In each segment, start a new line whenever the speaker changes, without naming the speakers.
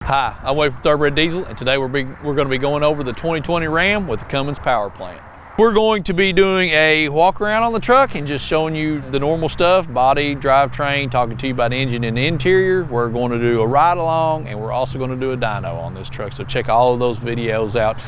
Hi, I'm Wade from Thoroughbred Diesel, and today we're going to be going over the 2020 Ram with the Cummins power plant. We're going to be doing a walk around on the truck and just showing you the normal stuff, body, drivetrain, talking to you about the engine and the interior. We're going to do a ride along, and we're also going to do a dyno on this truck. So check all of those videos out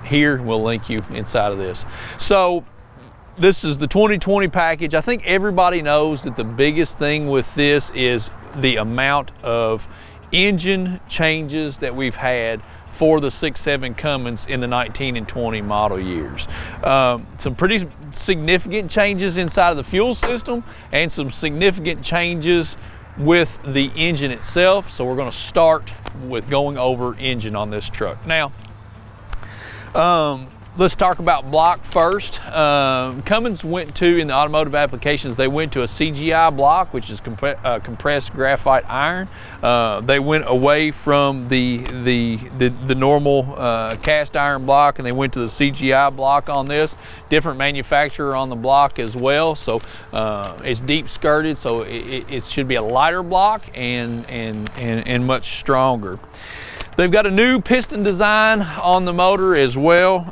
here. We'll link you inside of this. So this is the 2020 package. I think everybody knows that the biggest thing with this is the amount of engine changes that we've had for the 6.7 Cummins in the 19 and 20 model years. Some pretty significant changes inside of the fuel system and some significant changes with the engine itself. So we're going to start with going over engine on this truck. Now, let's talk about block first. Cummins went to, in the automotive applications, they went to a CGI block, which is compressed graphite iron. They went away from the normal cast iron block, and they went to the CGI block on this. Different manufacturer on the block as well. So it's deep skirted, so it should be a lighter block and much stronger. They've got a new piston design on the motor as well.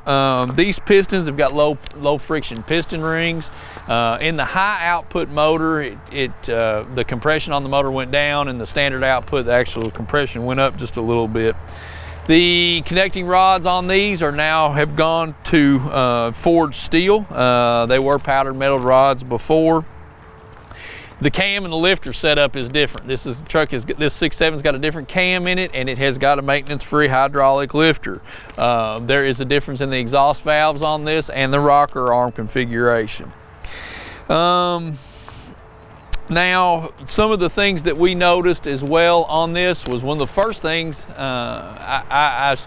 These pistons have got low friction piston rings. In the high output motor, the compression on the motor went down, and the standard output, the actual compression went up just a little bit. The connecting rods on these have gone to forged steel. They were powdered metal rods before. The cam and the lifter setup is different. This 6.7's got a different cam in it, and it has got a maintenance-free hydraulic lifter. There is a difference in the exhaust valves on this and the rocker arm configuration. Now, some of the things that we noticed as well on this was one of the first things I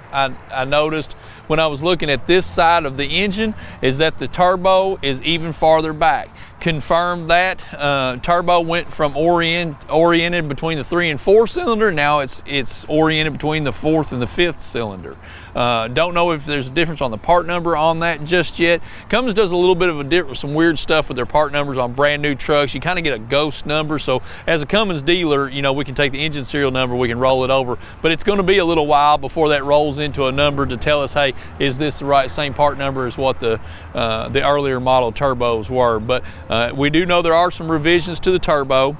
noticed when I was looking at this side of the engine is that the turbo is even farther back. Confirmed that turbo went from oriented between the 3 and 4 cylinder. Now it's oriented between the 4th and the 5th cylinder. Don't know if there's a difference on the part number on that just yet. Cummins does a little bit of some weird stuff with their part numbers on brand new trucks. You kind of get a ghost number. So as a Cummins dealer, you know, we can take the engine serial number, we can roll it over, but it's going to be a little while before that rolls into a number to tell us, hey, is this the same part number as what the earlier model turbos were? But we do know there are some revisions to the turbo.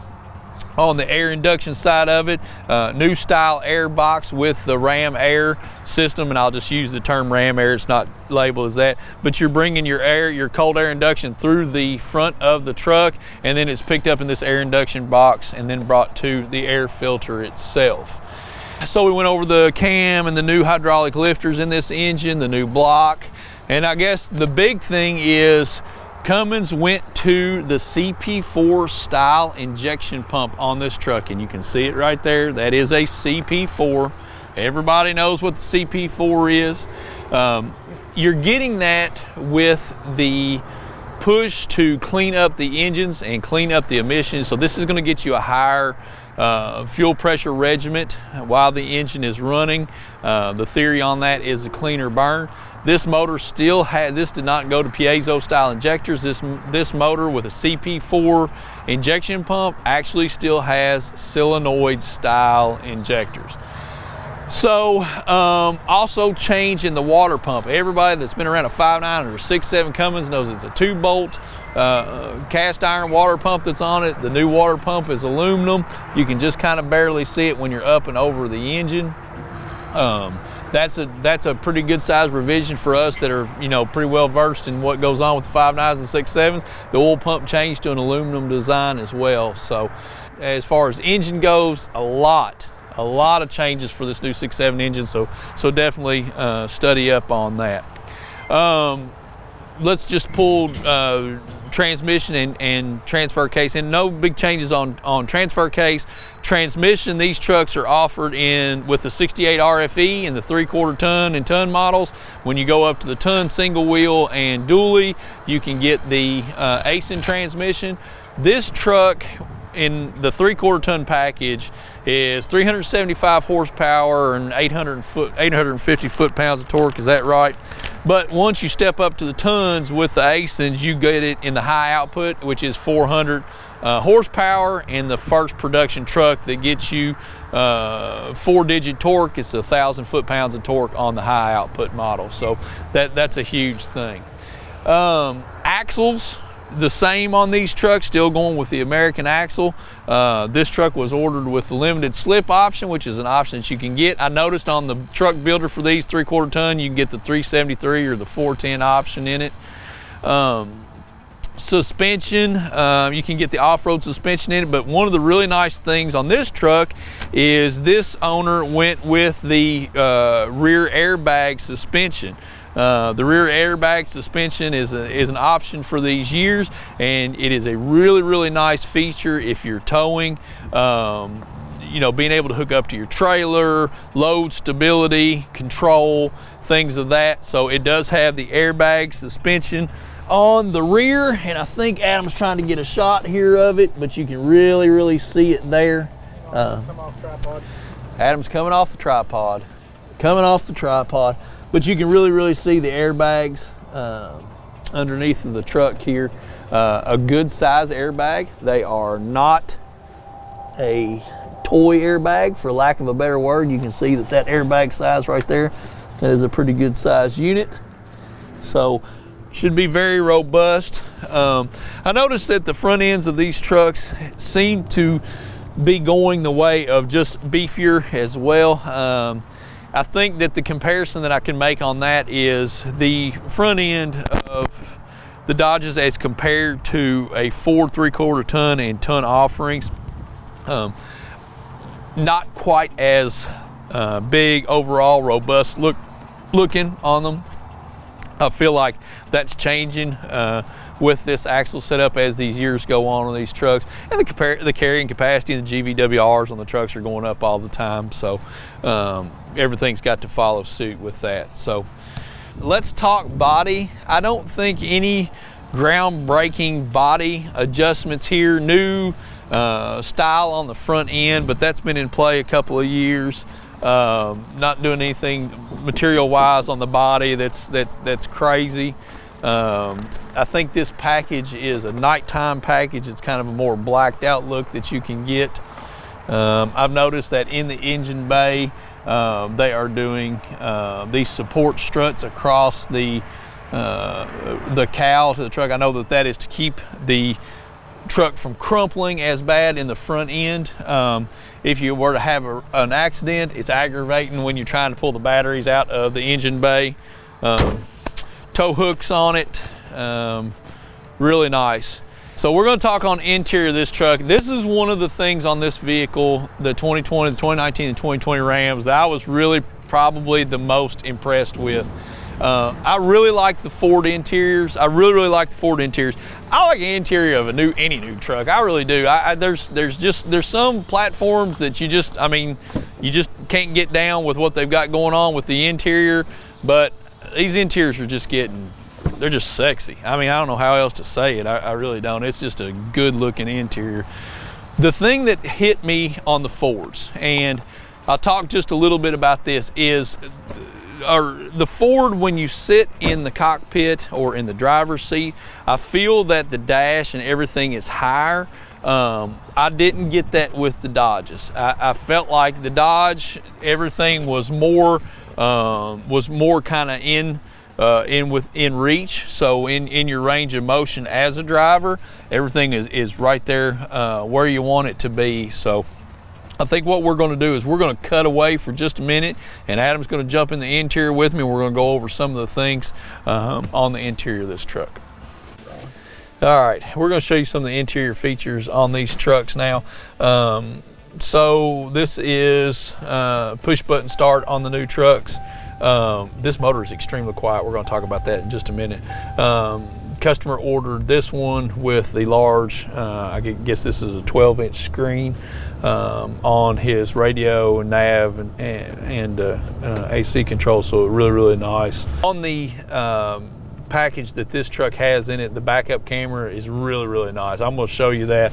On the air induction side of it, new style air box with the Ram air system, and I'll just use the term Ram air, it's not labeled as that, but you're bringing your cold air induction through the front of the truck, and then it's picked up in this air induction box and then brought to the air filter itself. So we went over the cam and the new hydraulic lifters in this engine, the new block, and I guess the big thing is Cummins went to the CP4 style injection pump on this truck, and you can see it right there. That is a CP4. Everybody knows what the CP4 is. You're getting that with the push to clean up the engines and clean up the emissions. So this is going to get you a higher fuel pressure regiment while the engine is running. The theory on that is a cleaner burn. This motor this did not go to piezo style injectors. This motor with a CP4 injection pump actually still has solenoid style injectors. So also change in the water pump. Everybody that's been around a 5.9 or 6.7 Cummins knows it's a 2-bolt cast iron water pump that's on it. The new water pump is aluminum. You can just kind of barely see it when you're up and over the engine. That's a pretty good size revision for us that are, you know, pretty well versed in what goes on with the 5.9s and 6.7s. The oil pump changed to an aluminum design as well. So as far as engine goes, a lot of changes for this new 6.7 engine. So definitely study up on that. Let's just pull transmission and transfer case, and no big changes on transfer case. Transmission, these trucks are offered with the 68 RFE and the 3/4 ton and ton models. When you go up to the ton single wheel and dually, you can get the ACEN transmission. This truck in the 3/4 ton package is 375 horsepower and 850 foot-pounds of torque. Is that right? But once you step up to the tons with the ACENs, you get it in the high output, which is 400 horsepower and the first production truck that gets you 4-digit torque. It's 1,000 foot-pounds of torque on the high output model. So that's a huge thing. Axles, the same on these trucks, still going with the American axle. This truck was ordered with the limited slip option, which is an option that you can get. I noticed on the truck builder for these 3/4 ton, you can get the 373 or the 410 option in it. Suspension, you can get the off-road suspension in it, but one of the really nice things on this truck is this owner went with the rear airbag suspension. The rear airbag suspension is an option for these years, and it is a really nice feature if you're towing. You know, being able to hook up to your trailer, load stability, control, things of that. So it does have the airbag suspension on the rear, and I think Adam's trying to get a shot here of it, but you can really see it there.
Come off tripod.
Adam's coming off the tripod. But you can really see the airbags underneath of the truck here. A good size airbag. They are not a toy airbag, for lack of a better word. You can see that airbag size right there, that is a pretty good size unit. So should be very robust. I noticed that the front ends of these trucks seem to be going the way of just beefier as well. I think that the comparison that I can make on that is the front end of the Dodges as compared to a Ford 3/4 ton and ton offerings. Not quite as big overall, robust looking on them. I feel like that's changing with this axle setup as these years go on these trucks, and the carrying capacity and the GVWRs on the trucks are going up all the time. So everything's got to follow suit with that. So let's talk body. I don't think any groundbreaking body adjustments here. New style on the front end, but that's been in play a couple of years. Not doing anything material wise on the body that's crazy. I think this package is a nighttime package. It's kind of a more blacked out look that you can get. I've noticed that in the engine bay, they are doing these support struts across the cowl to the truck. I know that is to keep the truck from crumpling as bad in the front end. If you were to have an accident, it's aggravating when you're trying to pull the batteries out of the engine bay. Tow hooks on it, really nice. So we're going to talk on interior of this truck. This is one of the things on this vehicle, the 2020, the 2019 and 2020 Rams, that I was really probably the most impressed with. I really like the Ford interiors. I really like the Ford interiors. I like the interior of any new truck. I really do. There's some platforms that you just can't get down with what they've got going on with the interior, but these interiors are they're just sexy. I mean, I don't know how else to say it. I really don't. It's just a good looking interior. The thing that hit me on the Fords, and I'll talk just a little bit about this, is the Ford, when you sit in the cockpit or in the driver's seat, I feel that the dash and everything is higher. I didn't get that with the Dodges. I felt like the Dodge, everything was more kind of in reach. So in your range of motion as a driver, everything is right there where you want it to be. So I think what we're going to do is we're going to cut away for just a minute, and Adam's going to jump in the interior with me. We're going to go over some of the things on the interior of this truck. All right, we're going to show you some of the interior features on these trucks now. So this is push button start on the new trucks. This motor is extremely quiet. We're going to talk about that in just a minute. Customer ordered this one with the large, I guess this is a 12-inch screen on his radio and nav and AC control, so really nice. On the package that this truck has in it, the backup camera is really nice. I'm going to show you that.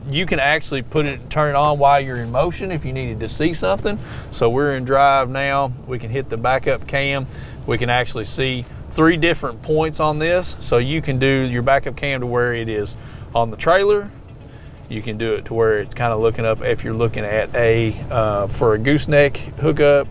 You can actually turn it on while you're in motion if you needed to see something. So we're in drive now. We can hit the backup cam. We can actually see 3 different points on this. So you can do your backup cam to where it is on the trailer, You can do it to where it's kind of looking up if you're looking at for a gooseneck hookup.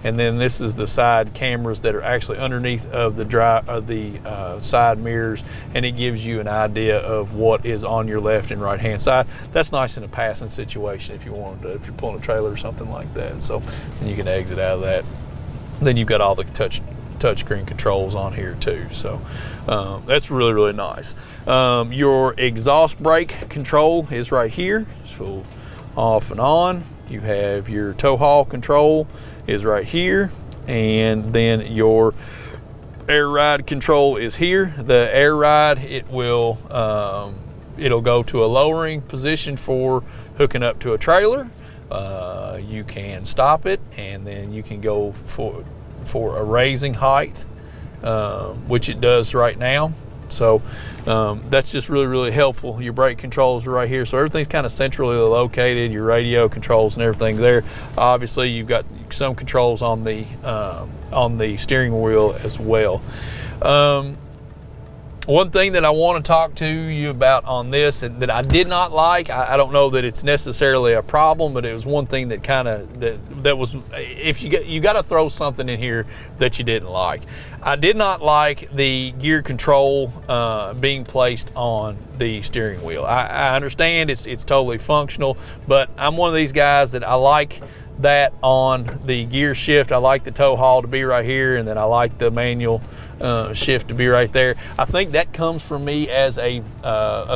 And then this is the side cameras that are actually underneath of the side mirrors, and it gives you an idea of what is on your left and right hand side. That's nice in a passing situation if you wanted to, if you're pulling a trailer or something like that. So, and you can exit out of that. Then you've got all the touchscreen controls on here too. So that's really, really nice. Your exhaust brake control is right here. So off and on. You have your tow haul control is right here, and then your air ride control is here. The air ride, it will it'll go to a lowering position for hooking up to a trailer. You can stop it, and then you can go for a raising height, which it does right now. So that's just really, really helpful. Your brake controls are right here, so everything's kind of centrally located. Your radio controls and everything there. Obviously, you've got some controls on the steering wheel as well. One thing that I want to talk to you about on this that I did not like, I don't know that it's necessarily a problem, but it was one thing that kind of that was, if you got to throw something in here that you didn't like. I did not like the gear control being placed on the steering wheel. I understand it's totally functional, but I'm one of these guys that I like that on the gear shift. I like the tow haul to be right here, and then I like the manual shift to be right there. I think that comes from me as a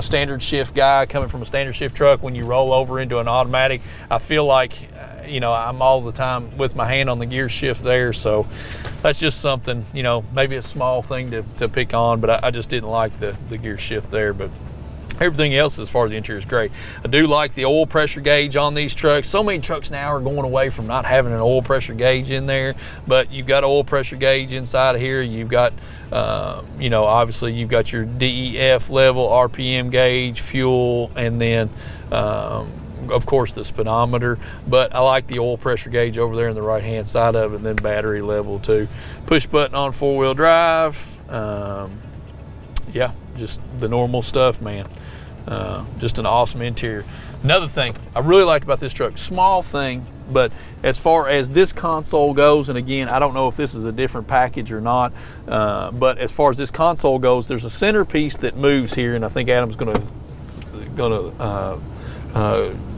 standard shift guy, coming from a standard shift truck. When you roll over into an automatic, I feel like I'm all the time with my hand on the gear shift there. So that's just something, maybe a small thing to pick on, but I just didn't like the gear shift there. But everything else as far as the interior is great. I do like the oil pressure gauge on these trucks. So many trucks now are going away from not having an oil pressure gauge in there, but you've got oil pressure gauge inside of here. You've got, obviously you've got your DEF level, RPM gauge, fuel, and then of course the speedometer. But I like the oil pressure gauge over there on the right hand side of it, and then battery level too. Push button on 4-wheel drive. Yeah, just the normal stuff, man. Just an awesome interior. Another thing I really liked about this truck, small thing, but as far as this console goes, and again, I don't know if this is a different package or not, but as far as this console goes, there's a centerpiece that moves here, and I think Adam's gonna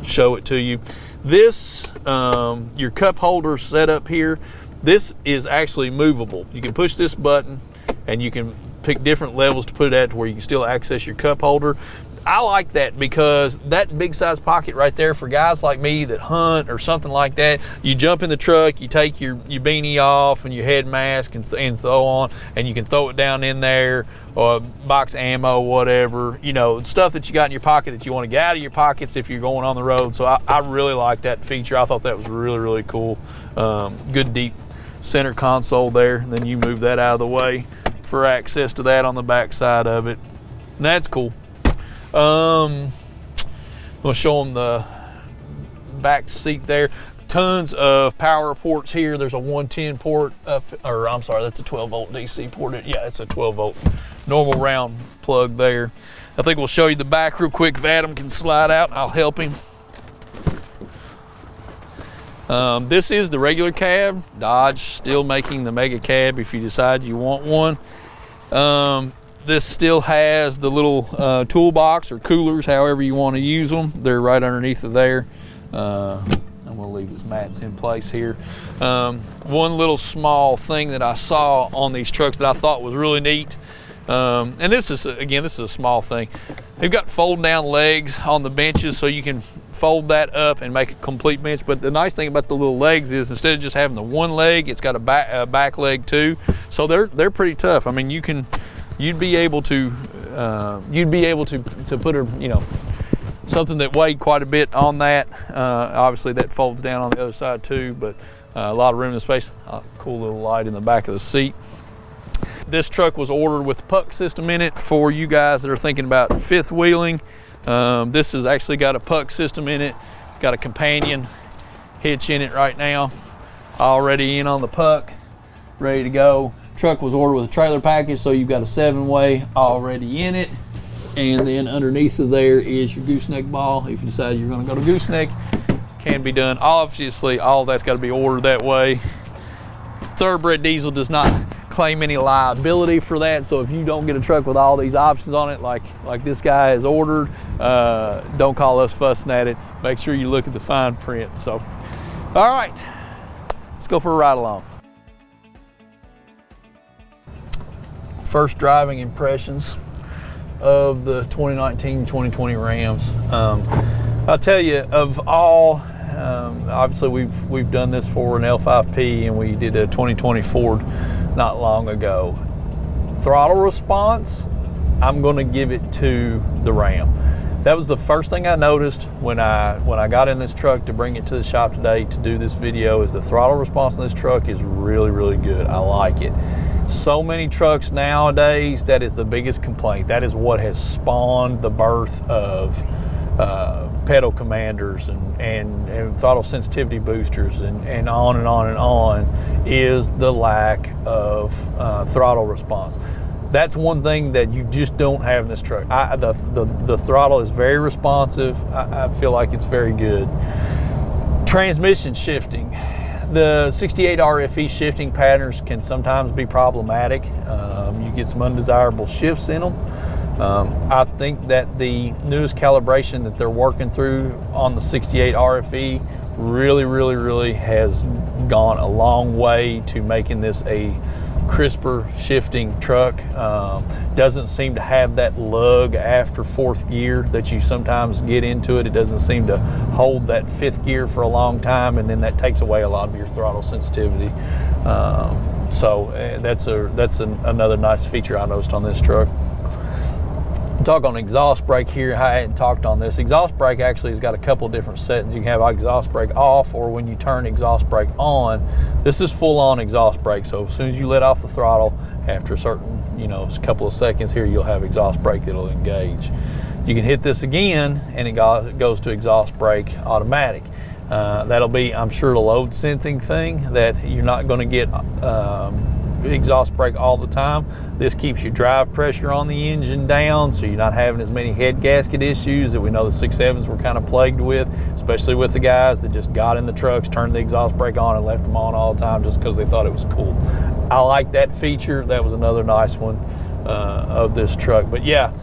show it to you. This, your cup holder setup here, this is actually movable. You can push this button, and you can pick different levels to put it at to where you can still access your cup holder. I like that because that big size pocket right there for guys like me that hunt or something like that, you jump in the truck, you take your beanie off and your head mask and so on, and you can throw it down in there, or box of ammo, whatever, stuff that you got in your pocket that you want to get out of your pockets if you're going on the road. So I really like that feature. I thought that was really, really cool. Good deep center console there, and then you move that out of the way for access to that on the back side of it. And that's cool. We'll show them the back seat there. Tons of power ports here. There's a 110 port up, or I'm sorry, that's a 12 volt DC port. Yeah, it's a 12 volt normal round plug there. I think we'll show you the back real quick. If Adam can slide out, I'll help him. This is the regular cab. Dodge still making the mega cab if you decide you want one. This still has the little toolbox or coolers, however you want to use them. They're right underneath of there. I'm gonna leave these mats in place here. One little small thing that I saw on these trucks that I thought was really neat, and this is a small thing. They've got fold down legs on the benches, so you can fold that up and make a complete bench. But the nice thing about the little legs is instead of just having the one leg, it's got a back leg too. So they're pretty tough. I mean, you'd be able to put a something that weighed quite a bit on that. Obviously that folds down on the other side too, but a lot of room and space. Cool little light in the back of the seat. This truck was ordered with a puck system in it for you guys that are thinking about fifth wheeling. This has actually got a puck system in it. It's got a companion hitch in it right now, already in on the puck, ready to go. Truck was ordered with a trailer package, so you've got a 7-way already in it. And then underneath of there is your gooseneck ball. If you decide you're gonna go to gooseneck, can be done. Obviously, all of that's gotta be ordered that way. Thoroughbred Diesel does not claim any liability for that. So if you don't get a truck with all these options on it, like this guy has ordered, don't call us fussing at it. Make sure you look at the fine print. So, all right, let's go for a ride along. First driving impressions of the 2019-2020 Rams. I'll tell you, of all, obviously we've done this for an L5P, and we did a 2020 Ford not long ago. Throttle response, I'm going to give it to the Ram. That was the first thing I noticed when I got in this truck to bring it to the shop today to do this video. Is the throttle response in this truck is really, really good. I like it. So many trucks nowadays, that is the biggest complaint. That is what has spawned the birth of pedal commanders and throttle sensitivity boosters and on and on and on, is the lack of throttle response. That's one thing that you just don't have in this truck. The throttle is very responsive. I feel like it's very good. Transmission shifting. The 68 RFE shifting patterns can sometimes be problematic. You get some undesirable shifts in them. I think that the newest calibration that they're working through on the 68 RFE really has gone a long way to making this a crisper shifting truck. Doesn't seem to have that lug after fourth gear that you sometimes get into it. It doesn't seem to hold that fifth gear for a long time, and then that takes away a lot of your throttle sensitivity. So that's another nice feature I noticed on this truck. Talk on exhaust brake here. I hadn't talked on this. Exhaust brake actually has got a couple of different settings. You can have exhaust brake off, or when you turn exhaust brake on, this is full on exhaust brake. So as soon as you let off the throttle, after a certain, couple of seconds here, you'll have exhaust brake that'll engage. You can hit this again and it goes to exhaust brake automatic. That'll be, I'm sure, a load sensing thing that you're not going to get exhaust brake all the time. This keeps your drive pressure on the engine down, so you're not having as many head gasket issues that we know the 6.7s were kind of plagued with, especially with the guys that just got in the trucks, turned the exhaust brake on and left them on all the time just because they thought it was cool. I like that feature. That was another nice one of this truck. But yeah,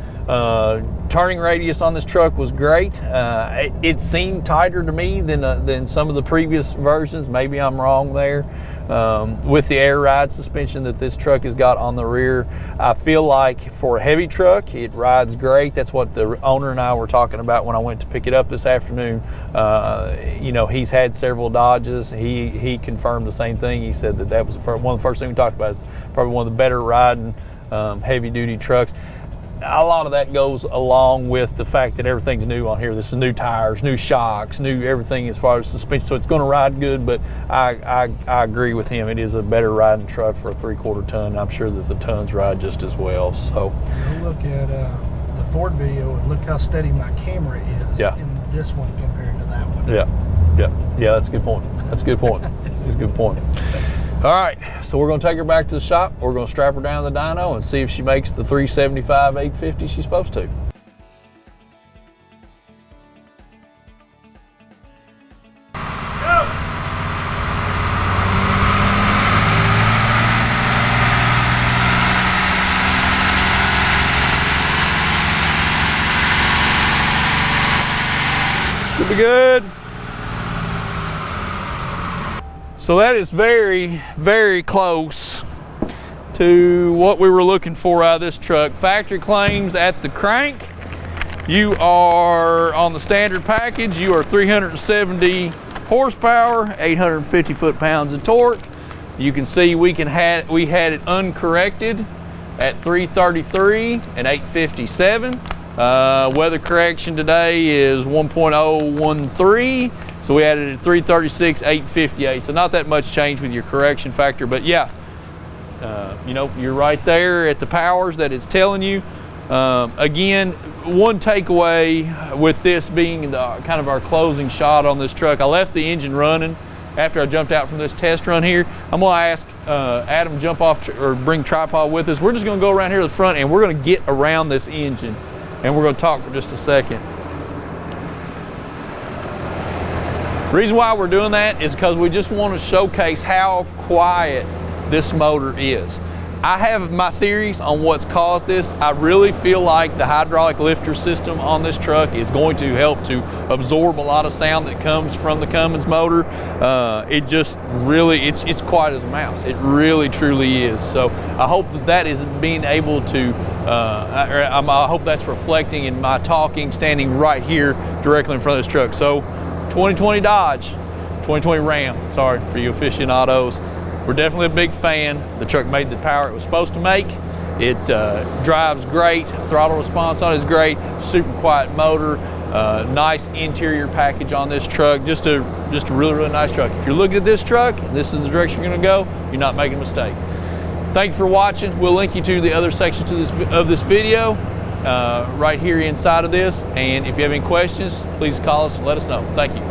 turning radius on this truck was great. It seemed tighter to me than some of the previous versions. Maybe I'm wrong there. With the air ride suspension that this truck has got on the rear, I feel like for a heavy truck, it rides great. That's what the owner and I were talking about when I went to pick it up this afternoon. He's had several Dodges. He confirmed the same thing. He said that was one of the first things we talked about. Is probably one of the better riding heavy duty trucks. A lot of that goes along with the fact that everything's new on here. This is new tires, new shocks, new everything as far as suspension. So it's going to ride good, but I agree with him. It is a better riding truck for a 3/4 ton. I'm sure that the tons ride just as well. So
look at the Ford video and look how steady my camera is in this one compared to that one.
Yeah, that's a good point. That's a good point. That's a good point. All right, so we're going to take her back to the shop. We're going to strap her down to the dyno and see if she makes the 375, 850 she's supposed to. Should be good. So that is very, very close to what we were looking for out of this truck. Factory claims at the crank, you are on the standard package, you are 370 horsepower, 850 foot-pounds of torque. You can see we had it uncorrected at 333 and 857. Weather correction today is 1.013. So we added at 336, 858. So not that much change with your correction factor, but yeah, you're right there at the powers that it's telling you. Again, one takeaway with this being the kind of our closing shot on this truck, I left the engine running after I jumped out from this test run here. I'm gonna ask Adam to jump off or bring tripod with us. We're just gonna go around here to the front and we're gonna get around this engine and we're going to talk for just a second. The reason why we're doing that is because we just want to showcase how quiet this motor is. I have my theories on what's caused this. I really feel like the hydraulic lifter system on this truck is going to help to absorb a lot of sound that comes from the Cummins motor. It just really, it's quiet as a mouse. It really truly is. So I hope that is being able to, I hope that's reflecting in my talking, standing right here directly in front of this truck. So 2020 Dodge, 2020 Ram, sorry for you aficionados. We're definitely a big fan. The truck made the power it was supposed to make. It drives great. Throttle response on it is great. Super quiet motor. Nice interior package on this truck. Just a really, really nice truck. If you're looking at this truck, and this is the direction you're going to go, you're not making a mistake. Thank you for watching. We'll link you to the other sections of this video right here inside of this. And if you have any questions, please call us and let us know. Thank you.